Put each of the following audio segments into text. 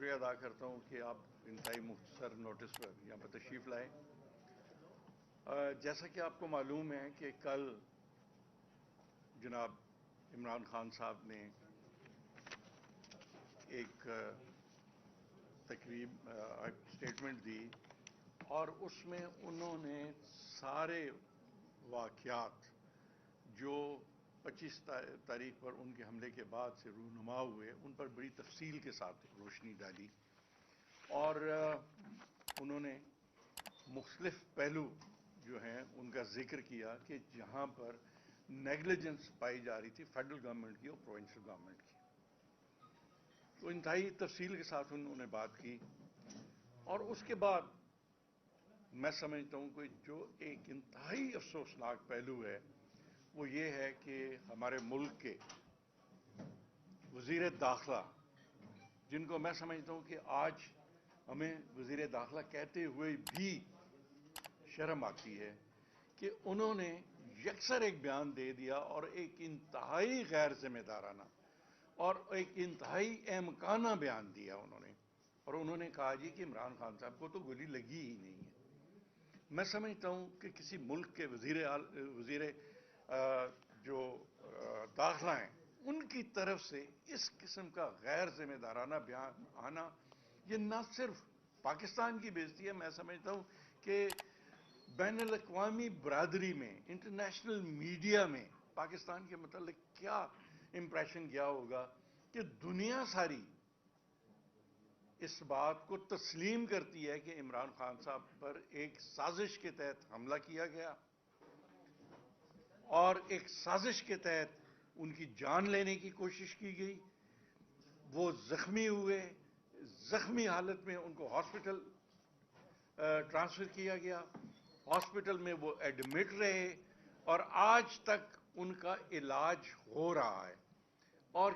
شکریہ ادا کرتا ہوں کہ آپ انتہائی مختصر نوٹس پر یہاں پر تشریف لائے. جیسا کہ آپ کو معلوم ہے کہ کل جناب عمران خان صاحب نے ایک تقریب اسٹیٹمنٹ دی اور اس میں انہوں نے سارے واقعات جو 25 تاریخ پر ان کے حملے کے بعد سے رونما ہوئے ان پر بڑی تفصیل کے ساتھ روشنی ڈالی اور انہوں نے مختلف پہلو جو ہیں ان کا ذکر کیا کہ جہاں پر نیگلیجنس پائی جا رہی تھی فیڈرل گورنمنٹ کی اور پروونشل گورنمنٹ کی. تو انتہائی تفصیل کے ساتھ انہوں نے بات کی اور اس کے بعد میں سمجھتا ہوں کہ جو ایک انتہائی افسوسناک پہلو ہے وہ یہ ہے کہ ہمارے ملک کے وزیر داخلہ جن کو میں سمجھتا ہوں کہ آج ہمیں وزیر داخلہ کہتے ہوئے بھی شرم آتی ہے کہ انہوں نے یکسر ایک بیان دے دیا اور ایک انتہائی غیر ذمہ دارانہ اور ایک انتہائی احمقانہ بیان دیا انہوں نے کہا جی کہ عمران خان صاحب کو تو گولی لگی ہی نہیں ہے. میں سمجھتا ہوں کہ کسی ملک کے وزیر جو داخلہ ہیں ان کی طرف سے اس قسم کا غیر ذمہ دارانہ بیان آنا یہ نہ صرف پاکستان کی بے عزتی ہے, میں سمجھتا ہوں کہ بین الاقوامی برادری میں انٹرنیشنل میڈیا میں پاکستان کے متعلق کیا امپریشن گیا ہوگا کہ دنیا ساری اس بات کو تسلیم کرتی ہے کہ عمران خان صاحب پر ایک سازش کے تحت حملہ کیا گیا اور ایک سازش کے تحت ان کی جان لینے کی کوشش کی گئی. وہ زخمی ہوئے, زخمی حالت میں ان کو ہاسپٹل ٹرانسفر کیا گیا, ہاسپٹل میں وہ ایڈمٹ رہے اور آج تک ان کا علاج ہو رہا ہے. اور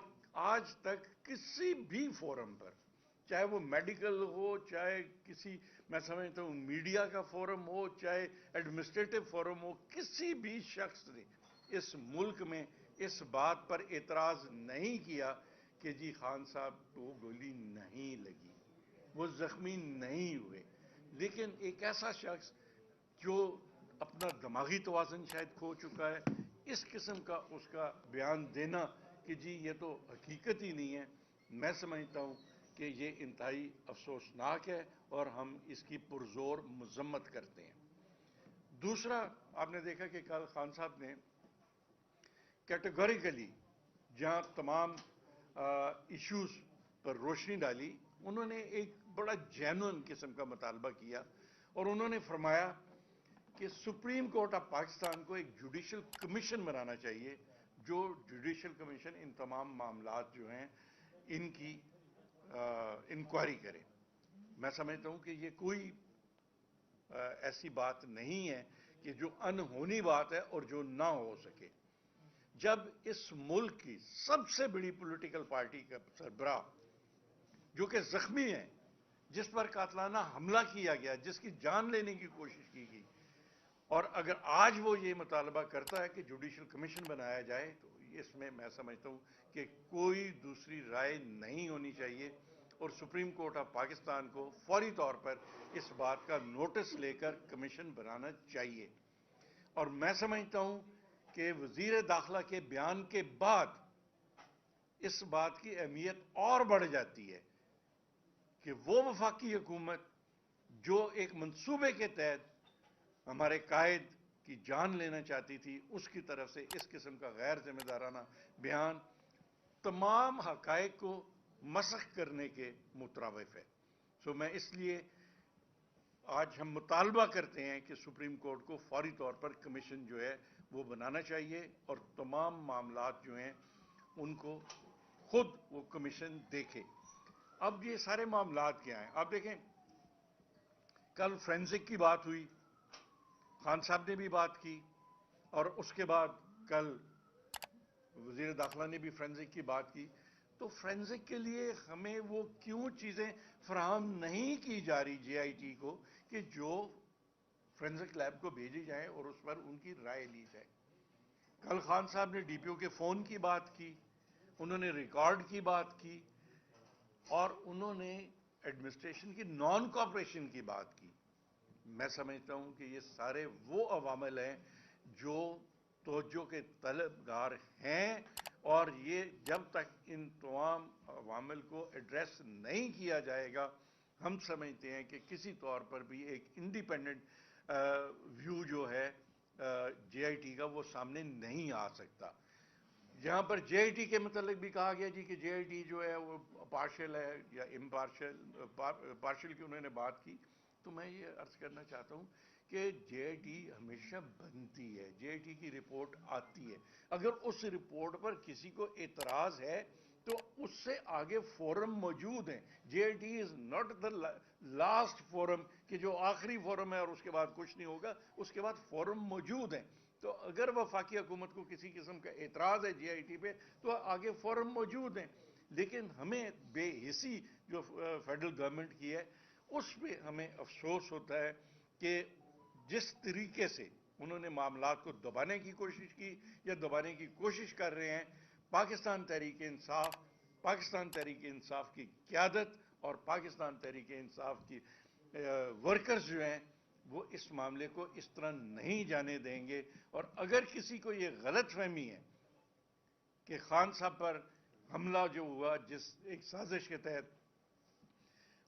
آج تک کسی بھی فورم پر, چاہے وہ میڈیکل ہو, چاہے کسی میں سمجھتا ہوں میڈیا کا فورم ہو, چاہے ایڈمنسٹریٹو فورم ہو, کسی بھی شخص نے اس ملک میں اس بات پر اعتراض نہیں کیا کہ جی خان صاحب کو گولی نہیں لگی, وہ زخمی نہیں ہوئے. لیکن ایک ایسا شخص جو اپنا دماغی توازن شاید کھو چکا ہے, اس قسم کا اس کا بیان دینا کہ جی یہ تو حقیقت ہی نہیں ہے, میں سمجھتا ہوں کہ یہ انتہائی افسوسناک ہے اور ہم اس کی پرزور مذمت کرتے ہیں. دوسرا, آپ نے دیکھا کہ کل خان صاحب نے کیٹیگوریکلی جہاں تمام ایشوز پر روشنی ڈالی, انہوں نے ایک بڑا جینوئن قسم کا مطالبہ کیا اور انہوں نے فرمایا کہ سپریم کورٹ آف پاکستان کو ایک جوڈیشل کمیشن بنانا چاہیے جو جوڈیشل کمیشن ان تمام معاملات جو ہیں ان کی انکوائری کرے. میں سمجھتا ہوں کہ یہ کوئی ایسی بات نہیں ہے کہ جو انہونی بات ہے اور جو نہ ہو سکے. جب اس ملک کی سب سے بڑی پولیٹیکل پارٹی کا سربراہ جو کہ زخمی ہے, جس پر قاتلانہ حملہ کیا گیا, جس کی جان لینے کی کوشش کی گئی, اور اگر آج وہ یہ مطالبہ کرتا ہے کہ جوڈیشل کمیشن بنایا جائے تو اس میں سمجھتا ہوں کہ کوئی دوسری رائے نہیں ہونی چاہیے اور سپریم کورٹ آف پاکستان کو فوری طور پر اس بات کا نوٹس لے کر کمیشن بنانا چاہیے. اور میں سمجھتا ہوں کہ وزیر داخلہ کے بیان کے بعد اس بات کی اہمیت اور بڑھ جاتی ہے کہ وہ وفاقی حکومت جو ایک منصوبے کے تحت ہمارے قائد کی جان لینا چاہتی تھی, اس کی طرف سے اس قسم کا غیر ذمہ دارانہ بیان تمام حقائق کو مسخ کرنے کے مترادف ہے. میں اس لیے آج ہم مطالبہ کرتے ہیں کہ سپریم کورٹ کو فوری طور پر کمیشن جو ہے وہ بنانا چاہیے اور تمام معاملات جو ہیں ان کو خود وہ کمیشن دیکھے. اب یہ سارے معاملات کیا ہیں, آپ دیکھیں کل فرینزک کی بات ہوئی, خان صاحب نے بھی بات کی, اور اس کے بعد کل وزیر داخلہ نے بھی فرینزک کی بات کی. تو فرینزک کے لیے ہمیں وہ کیوں چیزیں فراہم نہیں کی جا رہی جے آئی ٹی کو کہ جو فرینزک لیب کو بھیجی جائیں اور اس پر ان کی رائے لی جائے. کل خان صاحب نے ڈی پی او کے فون کی بات کی, انہوں نے ریکارڈ کی بات کی. اور انہوں نے ایڈمنسٹریشن کی نان کوآپریشن کی بات کی. میں سمجھتا ہوں کہ یہ سارے وہ عوامل ہیں جو توجہ کے طلبگار ہیں, اور یہ جب تک ان تمام عوامل کو ایڈریس نہیں کیا جائے گا, ہم سمجھتے ہیں کہ کسی طور پر بھی ایک انڈیپینڈنٹ ویو جو ہے جے آئی ٹی کا وہ سامنے نہیں آ سکتا. جہاں پر جے آئی ٹی کے متعلق بھی کہا گیا جی کہ جے آئی ٹی جو ہے وہ پارشل ہے یا امپارشل, پارشل کی انہوں نے بات کی, تو میں یہ عرض کرنا چاہتا ہوں کہ جے آئی ٹی ہمیشہ بنتی ہے, جے آئی ٹی کی رپورٹ آتی ہے. اگر اس رپورٹ پر کسی کو اعتراض ہے تو اس سے آگے فورم موجود ہیں. J I T is not the last forum کہ جو آخری فورم ہے اور اس کے بعد کچھ نہیں ہوگا, اس کے بعد فورم موجود ہیں. تو اگر وفاقی حکومت کو کسی قسم کا اعتراض ہے جے آئی ٹی پہ تو آگے فورم موجود ہیں. لیکن ہمیں بے حسی جو فیڈرل گورنمنٹ کی ہے اس پہ ہمیں افسوس ہوتا ہے کہ جس طریقے سے انہوں نے معاملات کو دبانے کی کوشش کی یا دبانے کی کوشش کر رہے ہیں, پاکستان تحریک انصاف کی قیادت اور پاکستان تحریک انصاف کی ورکرز جو ہیں وہ اس معاملے کو اس طرح نہیں جانے دیں گے. اور اگر کسی کو یہ غلط فہمی ہے کہ خان صاحب پر حملہ جو ہوا جس ایک سازش کے تحت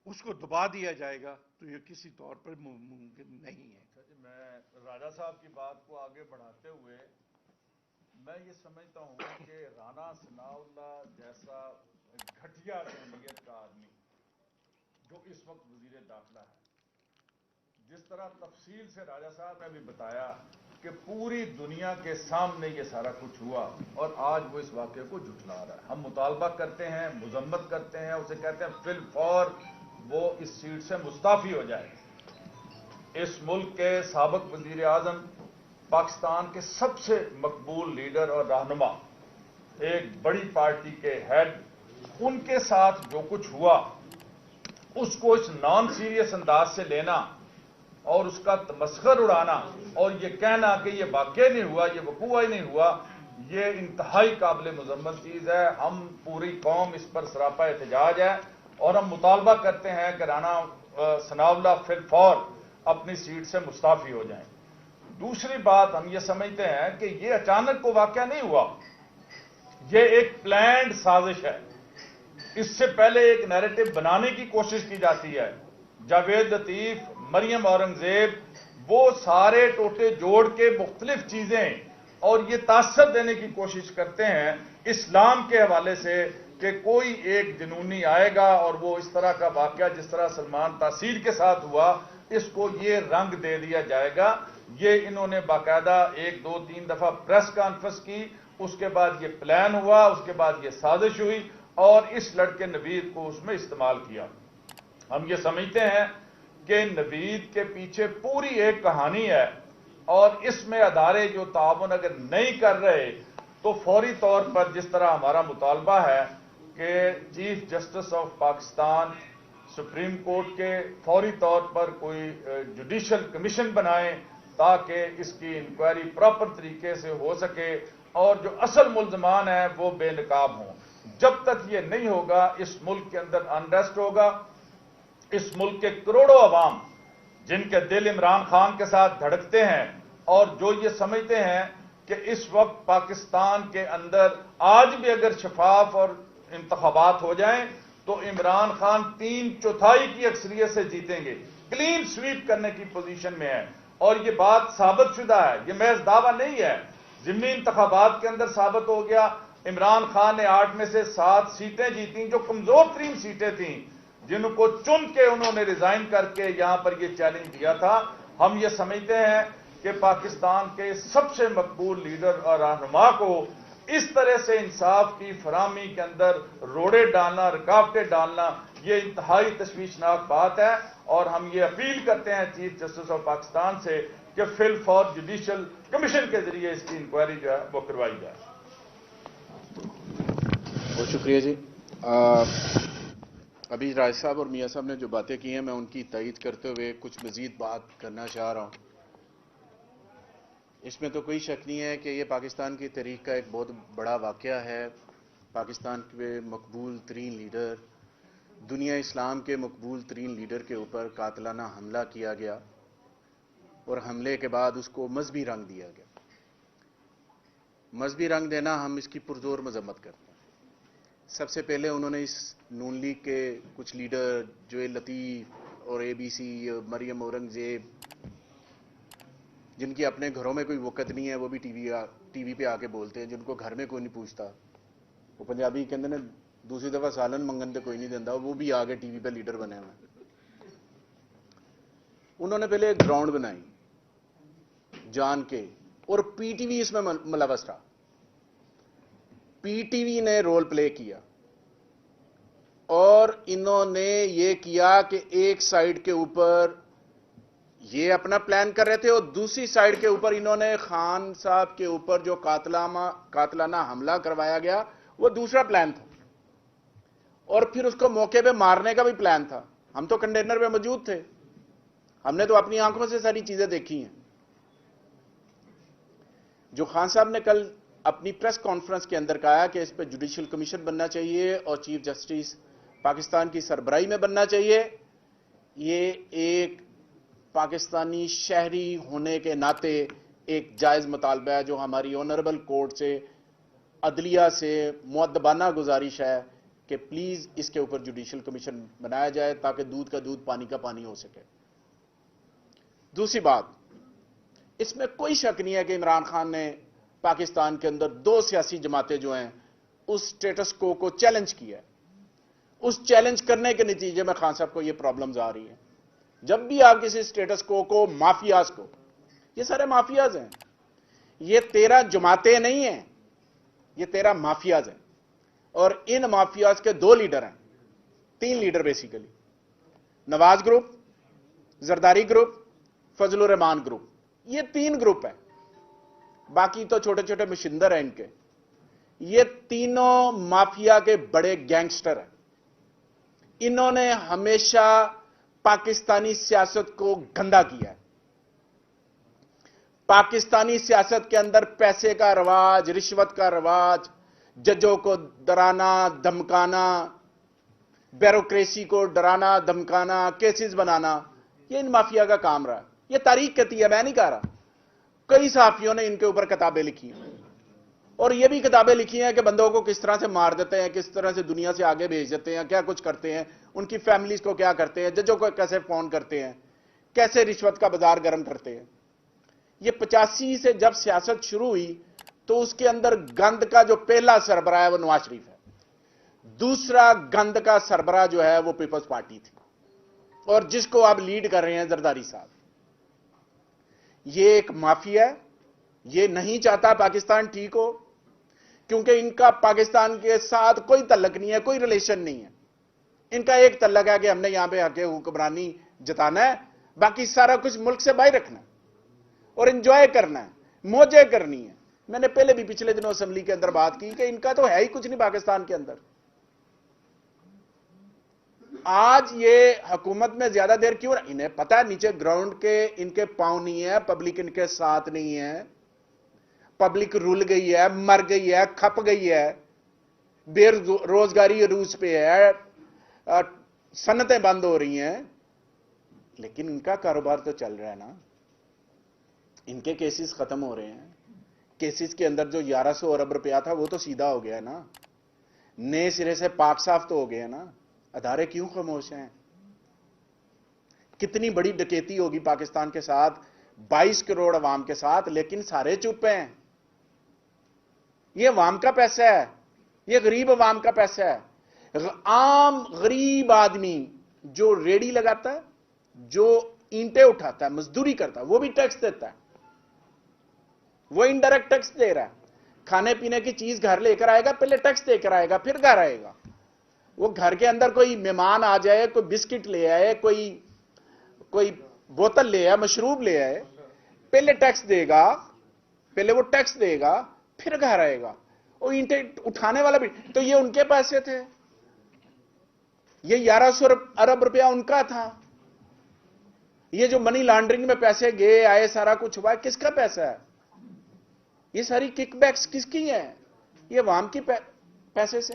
اس کو دبا دیا جائے گا, تو یہ کسی طور پر ممکن نہیں ہے. میں راجہ صاحب کی بات کو آگے بڑھاتے ہوئے میں یہ سمجھتا ہوں کہ رانا ثناء اللہ جیسا گھٹیا جمعیت کا آدمی جو اس وقت وزیر داخلہ ہے, جس طرح تفصیل سے راجہ صاحب نے بھی بتایا کہ پوری دنیا کے سامنے یہ سارا کچھ ہوا اور آج وہ اس واقعے کو جھٹلا رہا ہے. ہم مطالبہ کرتے ہیں, مذمت کرتے ہیں, اسے کہتے ہیں فی الفور وہ اس سیٹ سے مستعفی ہو جائے. اس ملک کے سابق وزیر اعظم, پاکستان کے سب سے مقبول لیڈر اور رہنما, ایک بڑی پارٹی کے ہیڈ, ان کے ساتھ جو کچھ ہوا اس کو اس نان سیریس انداز سے لینا اور اس کا تمسخر اڑانا اور یہ کہنا کہ یہ واقع نہیں ہوا, یہ وقوع ہی نہیں ہوا, یہ انتہائی قابل مذمت چیز ہے. ہم پوری قوم اس پر سراپا احتجاج ہے اور ہم مطالبہ کرتے ہیں کہ رانا ثناء اللہ فی الفور اپنی سیٹ سے مستعفی ہو جائیں. دوسری بات, ہم یہ سمجھتے ہیں کہ یہ اچانک کو واقعہ نہیں ہوا, یہ ایک پلانڈ سازش ہے. اس سے پہلے ایک نیریٹو بنانے کی کوشش کی جاتی ہے. جاوید لطیف, مریم اورنگزیب, وہ سارے ٹوٹے جوڑ کے مختلف چیزیں اور یہ تاثر دینے کی کوشش کرتے ہیں اسلام کے حوالے سے کہ کوئی ایک جنونی آئے گا اور وہ اس طرح کا واقعہ جس طرح سلمان تاثیر کے ساتھ ہوا اس کو یہ رنگ دے دیا جائے گا. یہ انہوں نے باقاعدہ 1 2 3 دفعہ پریس کانفرنس کی, اس کے بعد یہ پلان ہوا, اس کے بعد یہ سازش ہوئی اور اس لڑکے نوید کو اس میں استعمال کیا. ہم یہ سمجھتے ہیں کہ نوید کے پیچھے پوری ایک کہانی ہے اور اس میں ادارے جو تعاون اگر نہیں کر رہے تو فوری طور پر جس طرح ہمارا مطالبہ ہے کہ chief justice of Pakistan supreme court کے فوری طور پر کوئی جوڈیشل کمیشن بنائیں تاکہ اس کی انکوائری پراپر طریقے سے ہو سکے اور جو اصل ملزمان ہیں وہ بے نقاب ہوں. جب تک یہ نہیں ہوگا اس ملک کے اندر انریسٹ ہوگا. اس ملک کے کروڑوں عوام جن کے دل عمران خان کے ساتھ دھڑکتے ہیں اور جو یہ سمجھتے ہیں کہ اس وقت پاکستان کے اندر آج بھی اگر شفاف اور انتخابات ہو جائیں تو عمران خان 3/4 کی اکثریت سے جیتیں گے, کلین سویپ کرنے کی پوزیشن میں ہے. اور یہ بات ثابت شدہ ہے, یہ محض دعویٰ نہیں ہے. ضمنی انتخابات کے اندر ثابت ہو گیا. عمران خان نے 8 میں سے 7 سیٹیں جیتیں جو کمزور ترین سیٹیں تھیں, جن کو چن کے انہوں نے ریزائن کر کے یہاں پر یہ چیلنج دیا تھا. ہم یہ سمجھتے ہیں کہ پاکستان کے سب سے مقبول لیڈر اور رہنما کو اس طرح سے انصاف کی فراہمی کے اندر روڑے ڈالنا, رکاوٹیں ڈالنا, یہ انتہائی تشویشناک بات ہے. اور ہم یہ اپیل کرتے ہیں چیف جسٹس آف پاکستان سے کہ فی الفور جوڈیشل کمیشن کے ذریعے اس کی انکوائری جو ہے وہ کروائی جائے. بہت شکریہ جی. ابھی راج صاحب اور میاں صاحب نے جو باتیں کی ہیں میں ان کی تائید کرتے ہوئے کچھ مزید بات کرنا چاہ رہا ہوں. اس میں تو کوئی شک نہیں ہے کہ یہ پاکستان کی تاریخ کا ایک بہت بڑا واقعہ ہے. پاکستان کے مقبول ترین لیڈر دنیا اسلام کے مقبول ترین لیڈر کے اوپر قاتلانہ حملہ کیا گیا اور حملے کے بعد اس کو مذہبی رنگ دیا گیا. مذہبی رنگ دینا ہم اس کی پرزور مذمت کرتے ہیں. سب سے پہلے انہوں نے اس نون لیگ کے کچھ لیڈر جو لطیف اور ABC مریم اورنگزیب جن کی اپنے گھروں میں کوئی وقت نہیں ہے وہ بھی ٹی وی پہ آ کے بولتے ہیں, جن کو گھر میں کوئی نہیں پوچھتا. وہ پنجابی کہتے ہیں دوسری دفعہ سالن منگن تے کوئی نہیں دینا, وہ بھی آ کے ٹی وی پہ لیڈر بنے ہوئے ہیں. انہوں نے پہلے ایک گراؤنڈ بنائی جان کے, اور پی ٹی وی اس میں ملوث رہا. پی ٹی وی نے رول پلے کیا اور انہوں نے یہ کیا کہ ایک سائیڈ کے اوپر یہ اپنا پلان کر رہے تھے اور دوسری سائیڈ کے اوپر انہوں نے خان صاحب کے اوپر جو قاتلانہ حملہ کروایا گیا وہ دوسرا پلان تھا, اور پھر اس کو موقع پہ مارنے کا بھی پلان تھا. ہم تو کنٹینر پہ موجود تھے, ہم نے تو اپنی آنکھوں سے ساری چیزیں دیکھی ہیں. جو خان صاحب نے کل اپنی پریس کانفرنس کے اندر کہا کہ اس پہ جوڈیشل کمیشن بننا چاہیے اور چیف جسٹس پاکستان کی سربراہی میں بننا چاہیے, یہ ایک پاکستانی شہری ہونے کے ناطے ایک جائز مطالبہ ہے جو ہماری آنریبل کورٹ سے عدلیہ سے مؤدبانہ گزارش ہے کہ پلیز اس کے اوپر جوڈیشل کمیشن بنایا جائے تاکہ دودھ کا دودھ پانی کا پانی ہو سکے. دوسری بات, اس میں کوئی شک نہیں ہے کہ عمران خان نے پاکستان کے اندر دو سیاسی جماعتیں جو ہیں اس سٹیٹس کو چیلنج کیا ہے. اس چیلنج کرنے کے نتیجے میں خان صاحب کو یہ پرابلمز آ رہی ہیں. جب بھی آپ کسی سٹیٹس کو مافیاز کو, یہ سارے مافیاز ہیں, یہ 13 جماعتیں نہیں ہیں, یہ 13 مافیاز ہیں, اور ان مافیاز کے 2 لیڈر ہیں, 3 لیڈر بیسیکلی, نواز گروپ, زرداری گروپ, فضل الرحمان گروپ, یہ 3 گروپ ہیں. باقی تو چھوٹے چھوٹے مشندر ہیں ان کے. یہ تینوں مافیا کے بڑے گینگسٹر ہیں. انہوں نے ہمیشہ پاکستانی سیاست کو گندا کیا ہے. پاکستانی سیاست کے اندر پیسے کا رواج, رشوت کا رواج, ججوں کو ڈرانا دھمکانا, بیوروکریسی کو ڈرانا دھمکانا, کیسز بنانا, یہ ان مافیا کا کام رہا. یہ تاریخ کہتی ہے, میں نہیں کہہ رہا. کئی صحافیوں نے ان کے اوپر کتابیں لکھی ہیں, اور یہ بھی کتابیں لکھی ہیں کہ بندوں کو کس طرح سے مار دیتے ہیں, کس طرح سے دنیا سے آگے بھیج دیتے ہیں, کیا کچھ کرتے ہیں, ان کی فیملیز کو کیا کرتے ہیں, ججوں کو کیسے فون کرتے ہیں, کیسے رشوت کا بازار گرم کرتے ہیں. یہ 85 سے جب سیاست شروع ہوئی تو اس کے اندر گند کا جو پہلا سربراہ ہے وہ نواز شریف ہے. دوسرا گند کا سربراہ جو ہے وہ پیپلز پارٹی تھی, اور جس کو آپ لیڈ کر رہے ہیں زرداری صاحب. یہ ایک مافیا ہے, یہ نہیں چاہتا پاکستان ٹھیک ہو, کیونکہ ان کا پاکستان کے ساتھ کوئی تعلق نہیں ہے, کوئی ریلیشن نہیں ہے. ان کا ایک تعلق ہے کہ ہم نے یہاں پہ حق حکمرانی جتانا ہے, باقی سارا کچھ ملک سے باہر رکھنا ہے اور انجوائے کرنا ہے, موجیں کرنی ہے. میں نے پہلے بھی پچھلے دنوں اسمبلی کے اندر بات کی کہ ان کا تو ہے ہی کچھ نہیں پاکستان کے اندر. آج یہ حکومت میں زیادہ دیر کیوں رہا, انہیں پتا ہے نیچے گراؤنڈ کے ان کے پاؤں نہیں ہے, پبلک ان کے ساتھ نہیں ہے, پبلک رول گئی ہے, مر گئی ہے, کھپ گئی ہے, بے روزگاری عروج پہ ہے, صنعتیں بند ہو رہی ہیں, لیکن ان کا کاروبار تو چل رہا ہے نا. ان کے کیسز ختم ہو رہے ہیں. کیسز کے اندر جو 1100 ارب روپیہ تھا وہ تو سیدھا ہو گیا نا, نئے سرے سے پاک صاف تو ہو گئے نا. ادارے کیوں خاموش ہیں؟ کتنی بڑی ڈکیتی ہوگی پاکستان کے ساتھ, 22 کروڑ عوام کے ساتھ, لیکن سارے چپ ہیں. یہ عوام کا پیسہ ہے, یہ غریب عوام کا پیسہ ہے. عام غریب آدمی جو ریڑی لگاتا ہے, جو اینٹیں اٹھاتا ہے, مزدوری کرتا ہے, وہ بھی ٹیکس دیتا ہے. وہ انڈائریکٹ ٹیکس دے رہا ہے. کھانے پینے کی چیز گھر لے کر آئے گا, پہلے ٹیکس دے کر آئے گا, پھر گھر آئے گا. وہ گھر کے اندر کوئی مہمان آ جائے, کوئی بسکٹ لے آئے, کوئی بوتل لے آئے, مشروب لے آئے, پہلے ٹیکس دے گا, پہلے وہ ٹیکس دے گا, پھر گھر آئے گا. اور اینٹیں اٹھانے والا بھی تو یہ ان کے پیسے تھے. یہ 1100 ارب روپیہ ان کا تھا. یہ جو منی لانڈرنگ میں پیسے گئے آئے, سارا کچھ ہوا ہے, کس کا پیسہ ہے؟ یہ ساری کک بیکس کس کی ہیں؟ یہ عوام کی پیسے سے.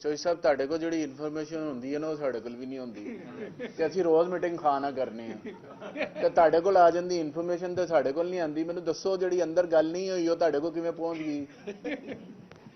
ਚੋਈ ਸਾਹਿਬ ਤੁਹਾਡੇ ਕੋਲ ਜਿਹੜੀ ਇਨਫੋਰਮੇਸ਼ਨ ਹੁੰਦੀ ਹੈ ਨਾ ਉਹ ਸਾਡੇ ਕੋਲ ਵੀ ਨਹੀਂ ਹੁੰਦੀ ਤੇ ਅਸੀਂ ਰੋਜ਼ ਮੀਟਿੰਗ ਖਾਣਾ ਕਰਨੇ ਆ ਤੇ ਤੁਹਾਡੇ ਕੋਲ ਆ ਜਾਂਦੀ ਇਨਫੋਰਮੇਸ਼ਨ ਤੇ ਸਾਡੇ ਕੋਲ ਨਹੀਂ ਆਂਦੀ ਮੈਨੂੰ ਦੱਸੋ ਜਿਹੜੀ ਅੰਦਰ ਗੱਲ ਨਹੀਂ ਹੋਈ ਉਹ ਤੁਹਾਡੇ ਕੋਲ ਕਿਵੇਂ ਪਹੁੰਚ ਗਈ